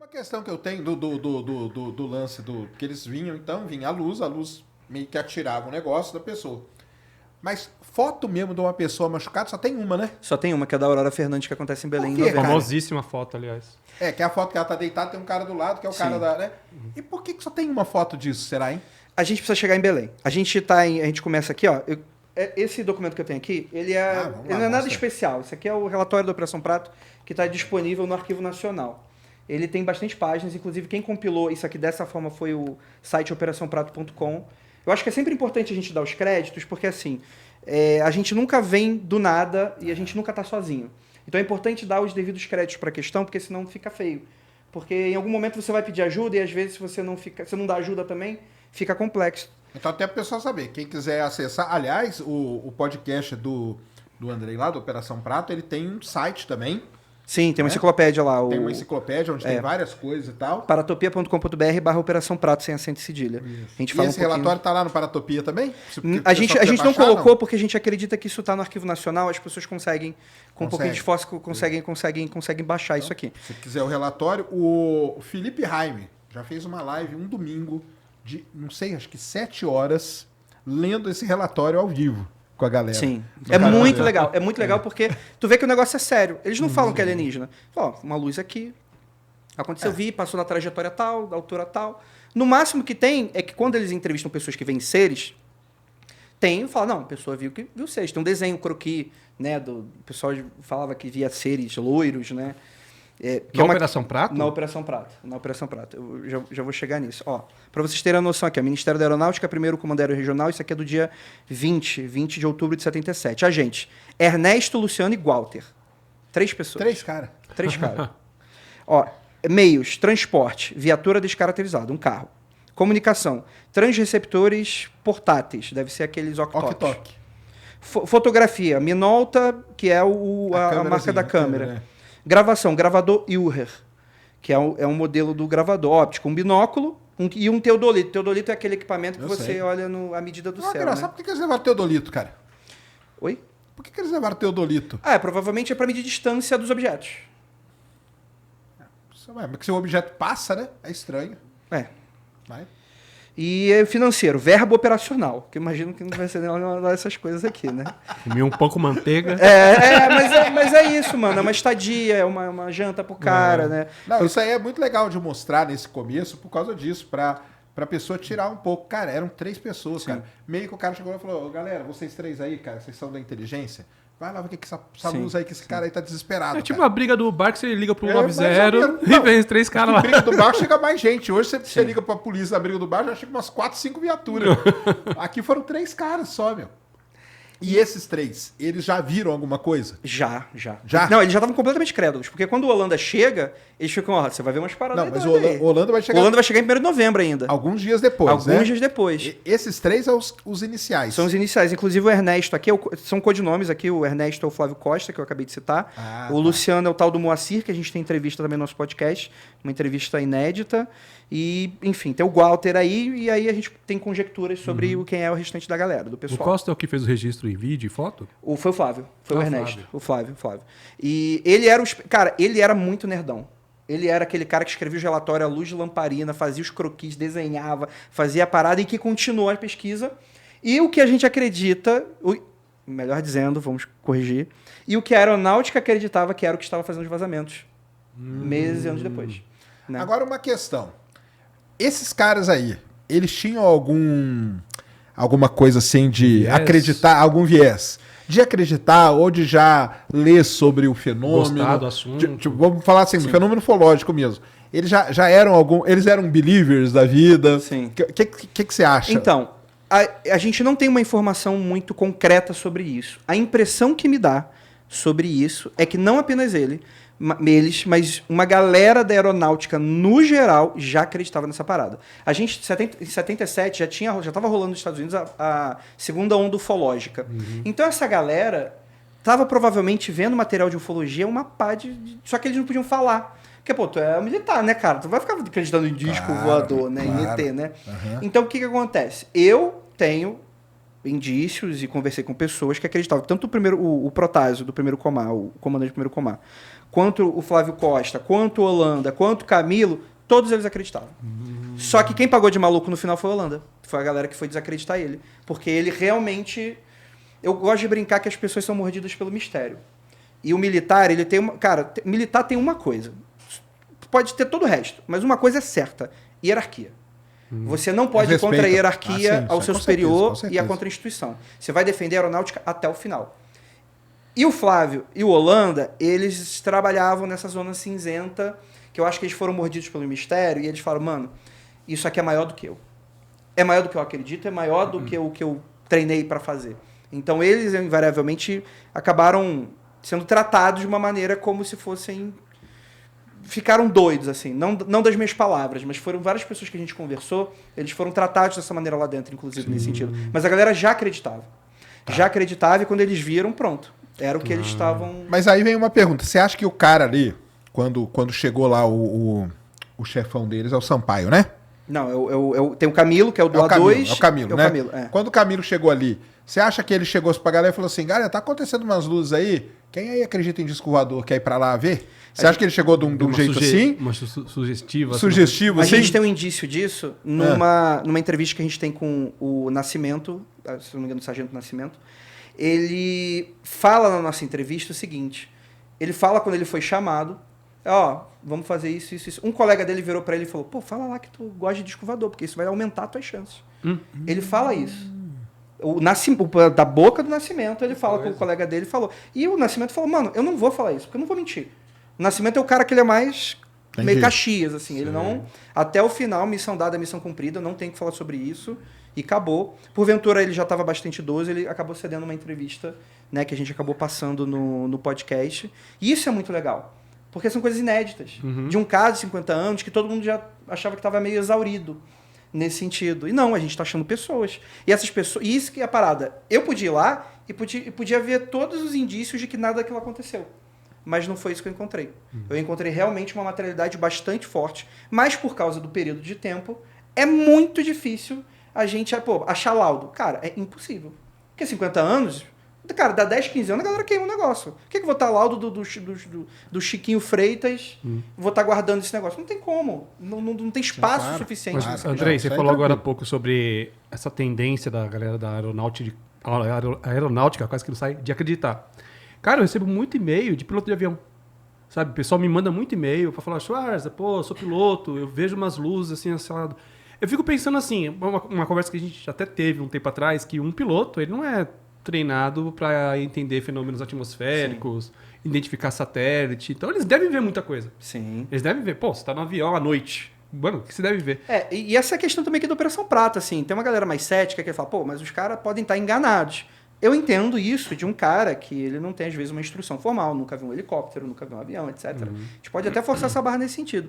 Uma questão que eu tenho do lance que eles vinham, então, vinha a luz meio que atirava o negócio da pessoa. Mas foto mesmo de uma pessoa machucada só tem uma, né? Só tem uma, que é da Aurora Fernandes, que acontece em Belém. Por quê, cara? Famosíssima foto, aliás. Que é a foto que ela tá deitada, tem um cara do lado, que é o cara da... né? E por que só tem uma foto disso, será, hein? A gente precisa chegar em Belém. A gente começa aqui, ó. Esse documento que eu tenho aqui, ele não é nada especial. Isso aqui é o relatório da Operação Prato, que está disponível no Arquivo Nacional. Ele tem bastante páginas, inclusive quem compilou isso aqui dessa forma foi o site operaçãoprato.com. Eu acho que é sempre importante a gente dar os créditos, porque assim, a gente nunca vem do nada e a gente nunca está sozinho. Então é importante dar os devidos créditos para a questão, porque senão fica feio. Porque em algum momento você vai pedir ajuda e às vezes se você não dá ajuda também, fica complexo. Então até para o pessoal saber, quem quiser acessar, aliás, o podcast do Andrei lá, do Operação Prato, ele tem um site também. Sim, tem uma enciclopédia lá. Tem uma enciclopédia onde tem várias coisas e tal. paratopia.com.br/operação prato sem acento e cedilha. A gente fala esse relatório tá lá no Paratopia também? A gente não colocou porque a gente acredita que isso tá no Arquivo Nacional, as pessoas conseguem, com um pouquinho de esforço, conseguem baixar isso aqui. Se quiser o relatório, o Felipe Jaime já fez uma live um domingo de, não sei, acho que 7 horas, lendo esse relatório ao vivo com a galera. Sim. É muito legal. É muito legal porque tu vê que o negócio é sério. Eles não falam que é alienígena. Ó, uma luz aqui. Aconteceu, passou na trajetória tal, da altura tal. No máximo que tem é que quando eles entrevistam pessoas que veem seres, fala, não, a pessoa viu seres. Tem um desenho, croquis, né? O pessoal falava que via seres loiros, né? Na Operação Prato? Na Operação Prato. Eu já vou chegar nisso. Ó, para vocês terem a noção aqui, o Ministério da Aeronáutica, primeiro Comando Aéreo Regional, isso aqui é do dia 20 de outubro de 77. Agentes, Ernesto, Luciano e Walter. 3 pessoas. 3 caras. 3 caras. Ó, meios, transporte, viatura descaracterizada, um carro. Comunicação, transreceptores portáteis, deve ser aqueles ok-tok. Fotografia, Minolta, que é a marca da câmera. Gravação, gravador Uher, que é um modelo do gravador óptico, um binóculo e um teodolito. Teodolito é aquele equipamento que você olha à medida do céu. Sabe por que eles levaram teodolito, cara? Oi? Por que eles levaram teodolito? Provavelmente é para medir distância dos objetos. Mas se o objeto passa, né? É estranho. Vai. E financeiro, verbo operacional, que eu imagino que não vai ser nenhuma dessas coisas aqui, né? Comi um pouco manteiga. Mas é isso, mano. É uma estadia, é uma janta pro cara, né? Não, isso aí é muito legal de mostrar nesse começo por causa disso, pra pessoa tirar um pouco. Cara, eram 3 pessoas, cara. Meio que o cara chegou e falou, galera, vocês 3 aí, cara, vocês são da inteligência, vai lá ver o que essa luz aí, que esse cara aí tá desesperado. É tipo uma briga do bar que você liga pro 90 e vem os 3 caras lá. Na briga do bar chega mais gente. Hoje você liga pra polícia na briga do bar, já chega umas 4, 5 viaturas. Aqui foram 3 caras só, meu. E esses 3, eles já viram alguma coisa? Já. Não, eles já estavam completamente crédulos, porque quando o Holanda chega, eles ficam, você vai ver umas paradas. Não, mas o Holanda vai chegar... O Holanda vai chegar em 1º de novembro ainda. Alguns dias depois, Alguns dias depois. Esses 3 são os iniciais. São os iniciais. Inclusive o Ernesto aqui, são codinomes aqui, o Ernesto é o Flávio Costa, que eu acabei de citar. Luciano é o tal do Moacir, que a gente tem entrevista também no nosso podcast, uma entrevista inédita. E, enfim, tem o Walter aí, e aí a gente tem conjecturas sobre quem é o restante da galera, do pessoal. O Costa é o que fez o registro em vídeo e foto? Foi o Flávio, o Ernesto. O Flávio. E ele era ele era muito nerdão. Ele era aquele cara que escrevia os relatórios à luz de lamparina, fazia os croquis, desenhava, fazia a parada e que continuou a pesquisa. E o que a gente acredita, melhor dizendo, vamos corrigir, e o que a aeronáutica acreditava que era o que estava fazendo os vazamentos. Meses e anos depois. Né? Agora uma questão. Esses caras aí, eles tinham alguma coisa assim de acreditar, algum viés? De acreditar ou de já ler sobre o fenômeno? Gostar do assunto. Vamos falar assim, do fenômeno ufológico mesmo. Eles já eram eles eram believers da vida? Sim. O que você acha? Então, a gente não tem uma informação muito concreta sobre isso. A impressão que me dá sobre isso é que não apenas eles, mas uma galera da aeronáutica, no geral, já acreditava nessa parada. A gente, em 77, já estava rolando nos Estados Unidos a segunda onda ufológica. Então essa galera estava provavelmente vendo material de ufologia, uma pá só que eles não podiam falar. Porque, pô, tu é militar, né, cara? Tu vai ficar acreditando em disco voador, né? Em ET, né? Então o que acontece? Eu tenho indícios e conversei com pessoas que acreditavam. Tanto o Protásio, do primeiro Comar, o comandante do primeiro Comar, quanto o Flávio Costa, quanto o Holanda, quanto o Camilo, todos eles acreditavam. Só que quem pagou de maluco no final foi o Holanda. Foi a galera que foi desacreditar ele. Porque ele realmente... Eu gosto de brincar que as pessoas são mordidas pelo mistério. E o militar, ele tem uma... Cara, militar tem uma coisa. Pode ter todo o resto, mas uma coisa é certa. Hierarquia. Você não pode ir contra a hierarquia ao seu superior e a contra a instituição. Você vai defender a aeronáutica até o final. E o Flávio e o Holanda, eles trabalhavam nessa zona cinzenta, que eu acho que eles foram mordidos pelo mistério, e eles falaram, mano, isso aqui é maior do que eu. É maior do que eu acredito, é maior do que o que eu treinei para fazer. Então eles, invariavelmente, acabaram sendo tratados de uma maneira como se fossem... Ficaram doidos, assim. Não das minhas palavras, mas foram várias pessoas que a gente conversou, eles foram tratados dessa maneira lá dentro, inclusive, nesse sentido. Mas a galera já acreditava. Já acreditava, e quando eles viram, pronto. Era o que eles estavam... Mas aí vem uma pergunta. Você acha que o cara ali, quando chegou lá o chefão deles, é o Sampaio, né? Não, tem o Camilo, que é o do A2. É o Camilo, né? Quando o Camilo chegou ali, você acha que ele chegou pra galera e falou assim, galera, tá acontecendo umas luzes aí, quem aí acredita em disco voador quer ir pra lá ver? Você acha que ele chegou de um jeito assim? Uma sugestiva. Sugestivo, assim? A gente tem um indício disso numa entrevista que a gente tem com o Nascimento, se não me engano, o Sargento Nascimento. Ele fala na nossa entrevista o seguinte, ele fala quando ele foi chamado, vamos fazer isso, isso, isso. Um colega dele virou pra ele e falou, pô, fala lá que tu gosta de disco voador, porque isso vai aumentar as tuas chances. Ele fala isso. Da boca do Nascimento, ele fala com o colega dele e falou. E o Nascimento falou, mano, eu não vou falar isso, porque eu não vou mentir. O Nascimento é o cara que ele é mais meio Caxias, assim. Sim. Ele não... Até o final, missão dada, missão cumprida, não tem que falar sobre isso. E acabou. Porventura, ele já estava bastante idoso, ele acabou cedendo uma entrevista, né, que a gente acabou passando no podcast. E isso é muito legal. Porque são coisas inéditas. De um cara de 50 anos que todo mundo já achava que estava meio exaurido nesse sentido. E não, a gente está achando pessoas. E essas pessoas... E isso que é a parada. Eu podia ir lá e podia ver todos os indícios de que nada daquilo aconteceu. Mas não foi isso que eu encontrei. Eu encontrei realmente uma materialidade bastante forte. Mas por causa do período de tempo, é muito difícil a gente achar laudo. Cara, é impossível. Porque 50 anos... Cara, dá 10, 15 anos, a galera queima o negócio. Por que eu vou estar laudo do Chiquinho Freitas, vou estar guardando esse negócio? Não tem como. Não tem espaço suficiente. Mas, Andrei, você falou agora há pouco sobre essa tendência da galera da aeronáutica, quase que não sai, de acreditar. Cara, eu recebo muito e-mail de piloto de avião. Sabe, o pessoal me manda muito e-mail pra falar, Schwarza, pô, sou piloto, eu vejo umas luzes assim, assado. Eu fico pensando assim, uma conversa que a gente até teve um tempo atrás, que um piloto, ele não é treinado para entender fenômenos atmosféricos, identificar satélite. Então, eles devem ver muita coisa. Sim. Eles devem ver. Pô, você tá no avião à noite. Mano, o que você deve ver? E essa é a questão também aqui da Operação Prata, assim. Tem uma galera mais cética que fala, pô, mas os caras podem estar enganados. Eu entendo isso de um cara que ele não tem, às vezes, uma instrução formal, nunca viu um helicóptero, nunca viu um avião, etc. A gente pode até forçar essa barra nesse sentido.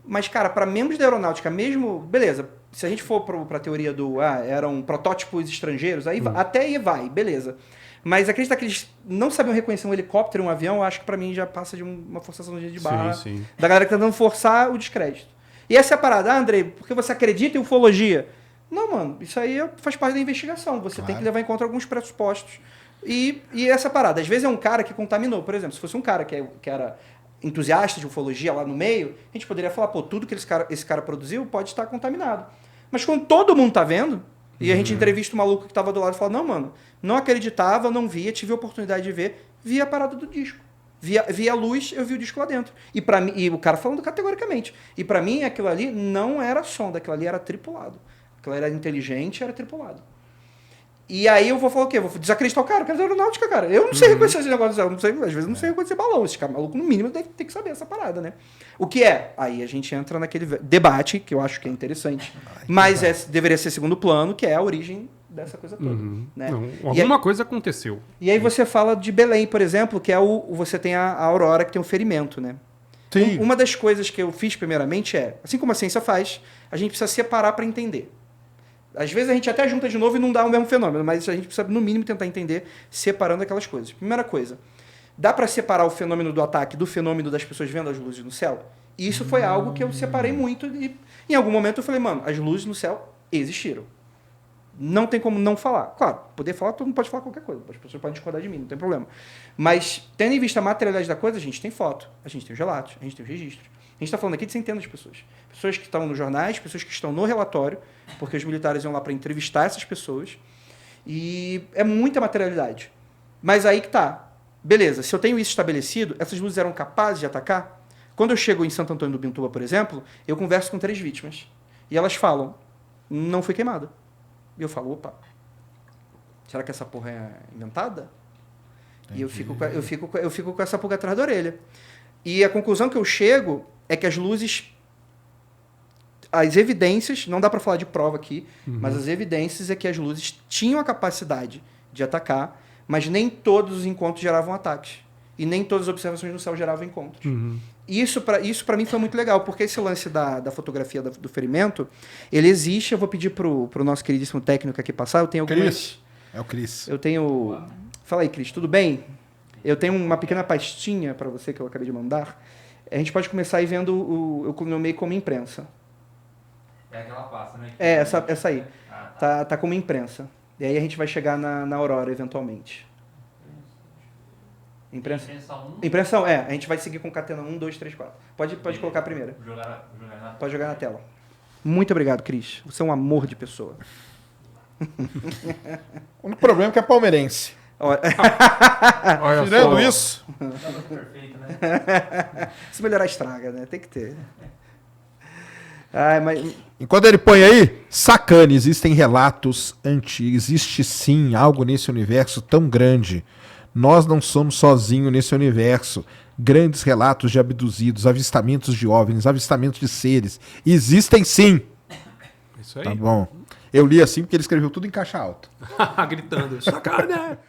Mas, cara, para membros da aeronáutica, mesmo... Beleza, se a gente for para a teoria do... eram protótipos estrangeiros, aí até aí vai, beleza. Mas acreditar que eles não sabiam reconhecer um helicóptero, um avião, eu acho que para mim já passa de uma forçação de barra da galera que tá tentando forçar o descrédito. E essa é a parada. Andrei, porque você acredita em ufologia? Não, mano, isso aí faz parte da investigação. Você tem que levar em conta alguns pressupostos. E essa parada. Às vezes é um cara que contaminou. Por exemplo, se fosse um cara que era entusiasta de ufologia lá no meio, a gente poderia falar, pô, tudo que esse cara produziu pode estar contaminado. Mas quando todo mundo tá vendo, e a gente entrevista o maluco que tava do lado e fala, não, mano, não acreditava, não via, tive a oportunidade de ver, vi a parada do disco. Vi a luz, eu vi o disco lá dentro. E o cara falando categoricamente. E pra mim, aquilo ali não era sonda, aquilo ali era tripulado. Aquilo era inteligente, era tripulado. E aí eu vou falar o quê? Eu vou desacreditar o cara é da aeronáutica, cara. Eu não sei reconhecer esse negócio, às vezes não sei reconhecer balão. Esse cara maluco, no mínimo, deve ter que saber essa parada, né? O que é? Aí a gente entra naquele debate, que eu acho que é interessante, mas deveria ser segundo plano, que é a origem dessa coisa toda. Né? Não, alguma coisa aconteceu. E aí você fala de Belém, por exemplo, que é você tem a Aurora, que tem um ferimento, né? Sim. Uma das coisas que eu fiz primeiramente assim como a ciência faz, a gente precisa separar para entender. Às vezes a gente até junta de novo e não dá o mesmo fenômeno, mas a gente precisa, no mínimo, tentar entender separando aquelas coisas. Primeira coisa, dá para separar o fenômeno do ataque do fenômeno das pessoas vendo as luzes no céu? E isso foi algo que eu separei muito e em algum momento eu falei, mano, as luzes no céu existiram. Não tem como não falar. Claro, poder falar, todo mundo pode falar qualquer coisa. As pessoas podem discordar de mim, não tem problema. Mas, tendo em vista a materialidade da coisa, a gente tem foto, a gente tem os relatos, a gente tem os registros. A gente está falando aqui de centenas de pessoas. Pessoas que estão nos jornais, pessoas que estão no relatório, porque os militares iam lá para entrevistar essas pessoas. E é muita materialidade. Mas aí que tá. Beleza, se eu tenho isso estabelecido, essas luzes eram capazes de atacar? Quando eu chego em Santo Antônio do Pintuba, por exemplo, eu converso com 3 vítimas. E elas falam, não foi queimada. E eu falo, opa, será que essa porra é inventada? Entendi. E eu fico com essa pulga atrás da orelha. E a conclusão que eu chego é que as luzes, as evidências, não dá para falar de prova aqui, mas as evidências é que as luzes tinham a capacidade de atacar, mas nem todos os encontros geravam ataques. E nem todas as observações no céu geravam encontros. E isso para mim foi muito legal, porque esse lance da fotografia do ferimento, ele existe. Eu vou pedir pro nosso queridíssimo técnico aqui passar. Eu tenho algumas... Cris. É o Cris. Eu tenho... Fala aí, Cris, tudo bem? Eu tenho uma pequena pastinha para você que eu acabei de mandar. A gente pode começar aí vendo eu nomeei como imprensa. É aquela pasta, né? É, essa aí. Tá como imprensa. E aí a gente vai chegar na Aurora, eventualmente. Imprensa? Impressão, a gente vai seguir com catena 1, 2, 3, 4. Pode colocar a primeira. Pode jogar na tela. Muito obrigado, Cris. Você é um amor de pessoa. O único problema é que é palmeirense. Olha Tirando só. isso. Perfeito, né? Se melhorar, estraga, né? Tem que ter. Ai, mas... Enquanto ele põe aí, sacane, existem relatos antigos. Existe sim algo nesse universo tão grande. Nós não somos sozinhos nesse universo. Grandes relatos de abduzidos, avistamentos de OVNIs, avistamentos de seres. Existem sim. Isso aí. Tá bom. Eu li assim porque ele escreveu tudo em caixa alta. Gritando. Sacana!